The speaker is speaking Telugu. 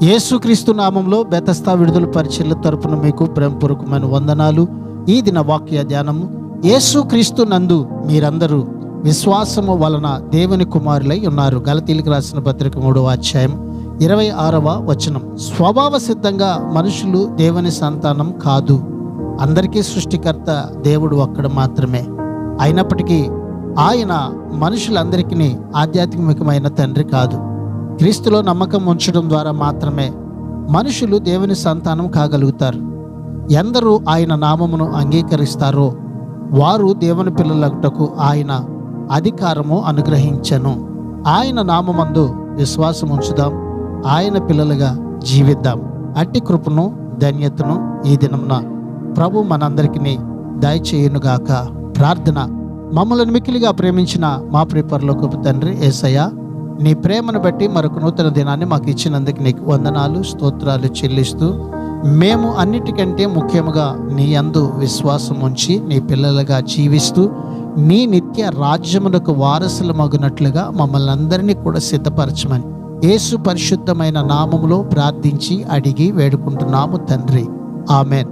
యేసుక్రీస్తు నామంలో బెతస్తా విడుదల పరిచర్ల తరపున మీకు ప్రేమపూర్వకమైన వందనాలు. ఈ దిన వాక్య ధ్యానము, యేసుక్రీస్తు నందు మీరందరూ విశ్వాసము వలన దేవుని కుమారులై ఉన్నారు. గలతీయులకు రాసిన పత్రిక 3వ అధ్యాయం 26వ వచనం. స్వభావ సిద్ధంగా మనుషులు దేవుని సంతానం కాదు. అందరికీ సృష్టికర్త దేవుడు ఒక్కడు మాత్రమే. అయినప్పటికీ ఆయన మనుషులందరికీ ఆధ్యాత్మికమైన తండ్రి కాదు. క్రీస్తులో నమ్మకం ఉంచడం ద్వారా మాత్రమే మనుషులు దేవుని సంతానం కాగలుగుతారు. ఎందరూ ఆయన నామమును అంగీకరిస్తారో వారు దేవుని పిల్లలగుటకు ఆయన అధికారము అనుగ్రహించెను. ఆయన నామమందు విశ్వాసం ఉంచుదాం, ఆయన పిల్లలుగా జీవిద్దాం. అట్టి కృపను ధన్యతను ఈ దినమున ప్రభు మనందరికీ దయచేయునుగాక. ప్రార్థన. మమ్మల్ని మిక్కిలిగా ప్రేమించిన మా ప్రియ పరలోకపు తండ్రి యేసయ్య, నీ ప్రేమను బట్టి మరొక నూతన దినాన్ని మాకు ఇచ్చినందుకు నీకు వందనాలు, స్తోత్రాలు చెల్లిస్తూ, మేము అన్నిటికంటే ముఖ్యముగా నీ యందు విశ్వాసం ఉంచి నీ పిల్లలుగా జీవిస్తూ నీ నిత్య రాజ్యమునకు వారసులమగునట్లుగా మమ్మల్ని అందరినీ కూడా సిద్ధపరచమని యేసు పరిశుద్ధమైన నామములో ప్రార్థించి అడిగి వేడుకుంటున్నాము తండ్రి. ఆమెన్.